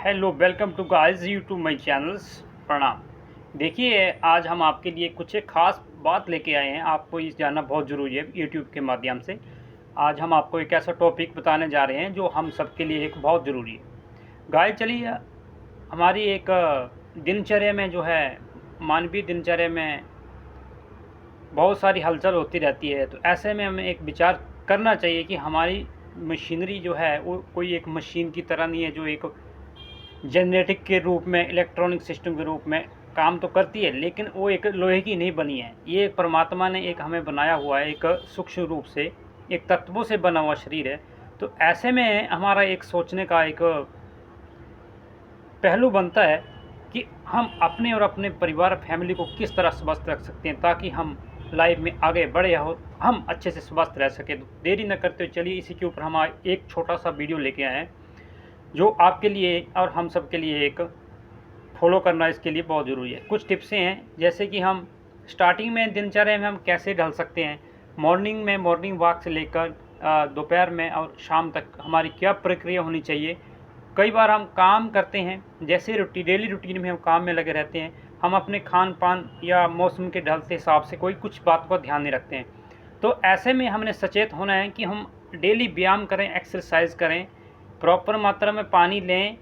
Hello, welcome to guys YouTube my channels. प्रणाम। देखिए, आज हम आपके लिए कुछ एक ख़ास बात लेके आए हैं। आपको ये जानना बहुत ज़रूरी है यूट्यूब के माध्यम से। आज हम आपको एक ऐसा टॉपिक बताने जा रहे हैं जो हम सबके लिए एक बहुत ज़रूरी है। गाइस, चलिए, हमारी एक दिनचर्या में जो है, मानवीय दिनचर्या में बहुत सारी हलचल होती रहती है। तो ऐसे में हमें एक विचार करना चाहिए कि हमारी मशीनरी जो है वो कोई एक मशीन की तरह नहीं है जो एक जेनेटिक के रूप में, इलेक्ट्रॉनिक सिस्टम के रूप में काम तो करती है, लेकिन वो एक लोहे की नहीं बनी है। ये एक परमात्मा ने एक हमें बनाया हुआ है, एक सूक्ष्म रूप से, एक तत्वों से बना हुआ शरीर है। तो ऐसे में हमारा एक सोचने का एक पहलू बनता है कि हम अपने और अपने परिवार फैमिली को किस तरह स्वस्थ रख सकते हैं ताकि हम लाइफ में आगे बढ़े हो, हम अच्छे से स्वस्थ रह सकें। तो देरी न करते हुए चलिए इसी के ऊपर हम एक छोटा सा वीडियो लेके आए हैं जो आपके लिए और हम सब के लिए एक फॉलो करना इसके लिए बहुत ज़रूरी है। कुछ टिप्सें हैं, जैसे कि हम स्टार्टिंग में दिनचर्या में हम कैसे ढल सकते हैं। मॉर्निंग में मॉर्निंग वॉक से लेकर दोपहर में और शाम तक हमारी क्या प्रक्रिया होनी चाहिए। कई बार हम काम करते हैं, जैसे डेली रूटीन में हम काम में लगे रहते हैं, हम अपने खान पान या मौसम के ढलते हिसाब से कोई कुछ बात का ध्यान नहीं रखते हैं। तो ऐसे में हमने सचेत होना है कि हम डेली व्यायाम करें, एक्सरसाइज करें, प्रॉपर मात्रा में पानी लें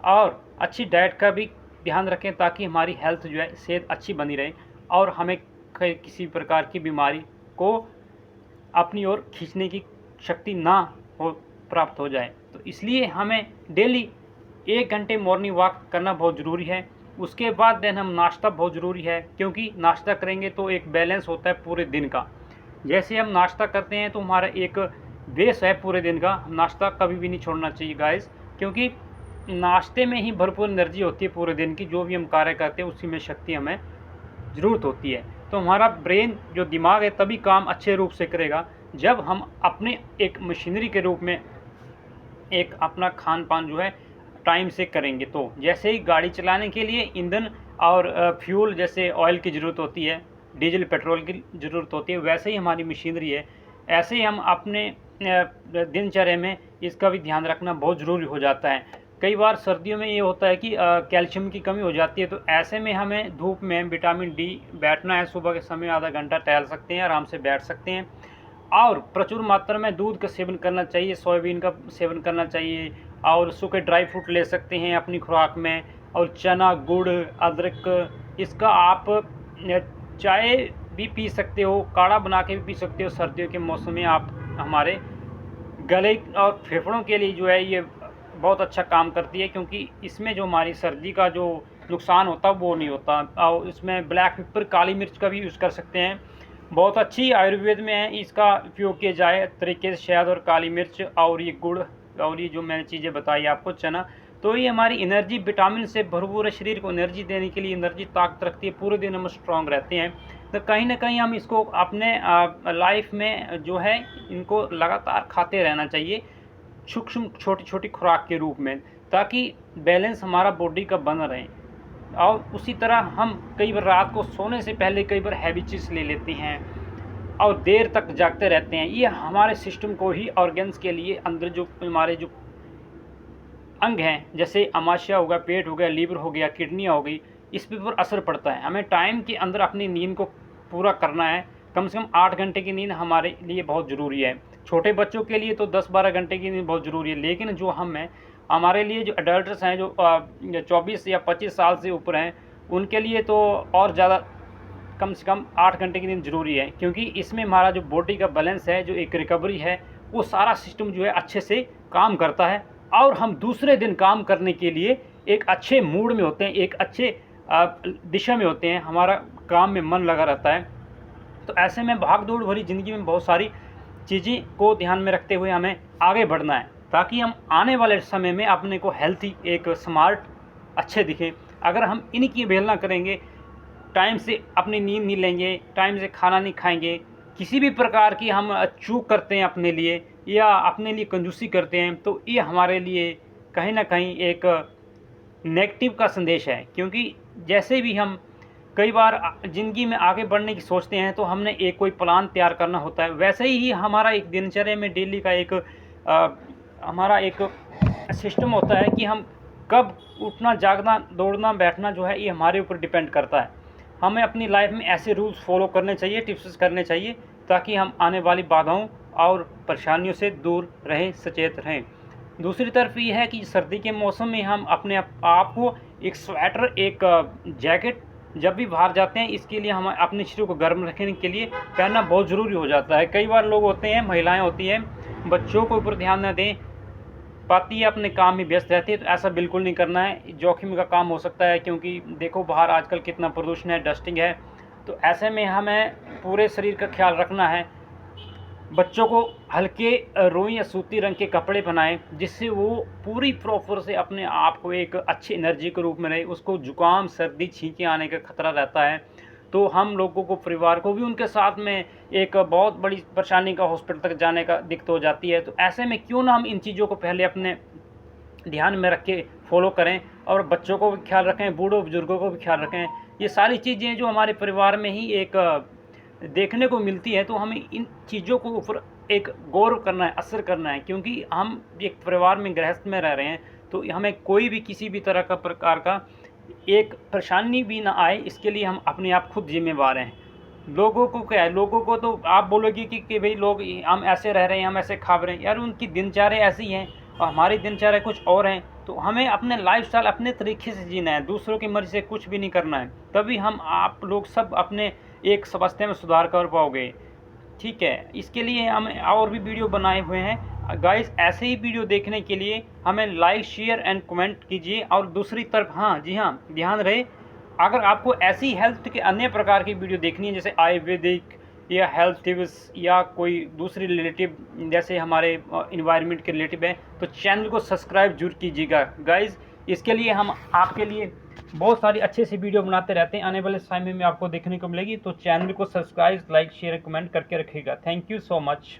और अच्छी डाइट का भी ध्यान रखें ताकि हमारी हेल्थ जो है, सेहत अच्छी बनी रहे और हमें किसी प्रकार की बीमारी को अपनी ओर खींचने की शक्ति ना हो प्राप्त हो जाए। तो इसलिए हमें डेली 1 घंटे मॉर्निंग वॉक करना बहुत ज़रूरी है। उसके बाद देन हम नाश्ता बहुत ज़रूरी है, क्योंकि नाश्ता करेंगे तो एक बैलेंस होता है पूरे दिन का। जैसे हम नाश्ता करते हैं तो हमारा एक बेस है पूरे दिन का। नाश्ता कभी भी नहीं छोड़ना चाहिए गाइस, क्योंकि नाश्ते में ही भरपूर एनर्जी होती है पूरे दिन की। जो भी हम कार्य करते हैं उसी में शक्ति हमें ज़रूरत होती है। तो हमारा ब्रेन, जो दिमाग है, तभी काम अच्छे रूप से करेगा जब हम अपने एक मशीनरी के रूप में एक अपना खान पान जो है टाइम से करेंगे। तो जैसे ही गाड़ी चलाने के लिए ईंधन और फ्यूल जैसे ऑयल की ज़रूरत होती है, डीजल पेट्रोल की ज़रूरत होती है, वैसे ही हमारी मशीनरी है। ऐसे ही हम अपने दिनचर्या में इसका भी ध्यान रखना बहुत ज़रूरी हो जाता है। कई बार सर्दियों में ये होता है कि कैल्शियम की कमी हो जाती है। तो ऐसे में हमें धूप में विटामिन डी बैठना है। सुबह के समय आधा घंटा टहल सकते हैं, आराम से बैठ सकते हैं और प्रचुर मात्रा में दूध का सेवन करना चाहिए, सोयाबीन का सेवन करना चाहिए और सूखे ड्राई फ्रूट ले सकते हैं अपनी खुराक में। और चना, गुड़, अदरक, इसका आप चाय भी पी सकते हो, काढ़ा बना के भी पी सकते हो। सर्दियों के मौसम में आप हमारे गले और फेफड़ों के लिए जो है ये बहुत अच्छा काम करती है, क्योंकि इसमें जो हमारी सर्दी का जो नुकसान होता है वो नहीं होता। और इसमें ब्लैक पेपर, काली मिर्च का भी यूज़ कर सकते हैं। बहुत अच्छी आयुर्वेद में है, इसका उपयोग किया जाए तरीके से, शहद और काली मिर्च और ये गुड़ और ये जो मैंने चीज़ें बताई आपको, चना। तो ये हमारी एनर्जी, विटामिन से भरपूर है, शरीर को एनर्जी देने के लिए, एनर्जी ताकत रखती है। पूरे दिन हम स्ट्रांग रहते हैं। तो कहीं ना कहीं हम इसको अपने लाइफ में जो है इनको लगातार खाते रहना चाहिए, सूक्ष्म छोटी छोटी खुराक के रूप में, ताकि बैलेंस हमारा बॉडी का बना रहे। और उसी तरह हम कई बार रात को सोने से पहले कई बार हैवी चीज़ ले लेते हैं और देर तक जागते रहते हैं। ये हमारे सिस्टम को ही, ऑर्गन्स के लिए, अंदर जो हमारे जो अंग हैं, जैसे अमाशय हो गया, पेट हो गया, लीवर हो गया, किडनियाँ हो गई, इस पर असर पड़ता है। हमें टाइम के अंदर अपनी नींद को पूरा करना है। कम से कम 8 घंटे की नींद हमारे लिए बहुत ज़रूरी है। छोटे बच्चों के लिए तो 10-12 घंटे की नींद बहुत ज़रूरी है, लेकिन जो हम हैं, हमारे लिए जो अडल्ट्स हैं, जो 24 या 25 साल से ऊपर हैं, उनके लिए तो और ज़्यादा, कम से कम 8 घंटे की नींद ज़रूरी है। क्योंकि इसमें हमारा जो बॉडी का बैलेंस है, जो एक रिकवरी है, वो सारा सिस्टम जो है अच्छे से काम करता है और हम दूसरे दिन काम करने के लिए एक अच्छे मूड में होते हैं, एक अच्छे दिशा में होते हैं, हमारा काम में मन लगा रहता है। तो ऐसे में भाग दौड़ भरी ज़िंदगी में बहुत सारी चीज़ें को ध्यान में रखते हुए हमें आगे बढ़ना है, ताकि हम आने वाले समय में अपने को हेल्थी, एक स्मार्ट, अच्छे दिखें। अगर हम इनकी अवहेलना करेंगे, टाइम से अपनी नींद नहीं लेंगे, टाइम से खाना नहीं खाएंगे, किसी भी प्रकार की हम चूक करते हैं अपने लिए या अपने लिए कंजूसी करते हैं, तो ये हमारे लिए कहीं ना कहीं एक नेगेटिव का संदेश है। क्योंकि जैसे भी हम कई बार ज़िंदगी में आगे बढ़ने की सोचते हैं तो हमने एक कोई प्लान तैयार करना होता है। वैसे ही हमारा एक दिनचर्या में डेली का एक हमारा एक सिस्टम होता है कि हम कब उठना, जागना, दौड़ना, बैठना जो है ये हमारे ऊपर डिपेंड करता है। हमें अपनी लाइफ में ऐसे रूल्स फॉलो करने चाहिए, टिप्स करने चाहिए, ताकि हम आने वाली बाधाओं और परेशानियों से दूर रहें, सचेत रहें। दूसरी तरफ ये है कि सर्दी के मौसम में हम अपने आप को एक स्वेटर, एक जैकेट जब भी बाहर जाते हैं, इसके लिए हम अपने शरीर को गर्म रखने के लिए पहनना बहुत ज़रूरी हो जाता है। कई बार लोग होते हैं, महिलाएं होती हैं, बच्चों के ऊपर ध्यान न दें पाती है, अपने काम में व्यस्त रहती है, तो ऐसा बिल्कुल नहीं करना है। जोखिम का काम हो सकता है, क्योंकि देखो बाहर आजकल कितना प्रदूषण है, डस्टिंग है। तो ऐसे में हमें पूरे शरीर का ख्याल रखना है। बच्चों को हल्के रुई या सूती रंग के कपड़े पहनाएं, जिससे वो पूरी प्रॉपर से अपने आप को एक अच्छी एनर्जी के रूप में रहे। उसको जुकाम, सर्दी, छींके आने का खतरा रहता है, तो हम लोगों को, परिवार को भी उनके साथ में एक बहुत बड़ी परेशानी का, हॉस्पिटल तक जाने का दिक्कत हो जाती है। तो ऐसे में क्यों ना हम इन चीज़ों को पहले अपने ध्यान में रख के फॉलो करें, और बच्चों को भी ख्याल रखें, बूढ़ों बुजुर्गों को भी ख्याल रखें। ये सारी चीज़ें जो हमारे परिवार में ही एक देखने को मिलती है, तो हमें इन चीज़ों को ऊपर एक गौर करना है, असर करना है, क्योंकि हम एक परिवार में, गृहस्थ में रह रहे हैं। तो हमें कोई भी किसी भी तरह का प्रकार का एक परेशानी भी ना आए, इसके लिए हम अपने आप खुद जिम्मेवार हैं। लोगों को क्या है, लोगों को तो आप बोलोगे कि भाई लोग, हम ऐसे रह रहे हैं, हम ऐसे खा रहे हैं, यार उनकी दिनचर्या ऐसी हैं और हमारी दिनचर्या कुछ और हैं। तो हमें अपने लाइफस्टाइल अपने तरीके से जीना है, दूसरों की मर्ज़ी से कुछ भी नहीं करना है, तभी हम आप लोग सब अपने एक स्वास्थ्य में सुधार कर पाओगे। ठीक है, इसके लिए हम और भी वीडियो बनाए हुए हैं गाइस। ऐसे ही वीडियो देखने के लिए हमें लाइक, शेयर एंड कमेंट कीजिए। और दूसरी तरफ, हाँ जी हाँ, ध्यान रहे, अगर आपको ऐसी हेल्थ के अन्य प्रकार की वीडियो देखनी है, जैसे आयुर्वेदिक या हेल्थ टिप्स या कोई दूसरी रिलेटिव, जैसे हमारे इन्वायरमेंट के रिलेटिव है, तो चैनल को सब्सक्राइब जरूर कीजिएगा गाइस। इसके लिए हम आपके लिए बहुत सारी अच्छे से वीडियो बनाते रहते हैं, आने वाले समय में आपको देखने को मिलेगी। तो चैनल को सब्सक्राइब, लाइक, शेयर, कमेंट करके रखिएगा। Thank you so much.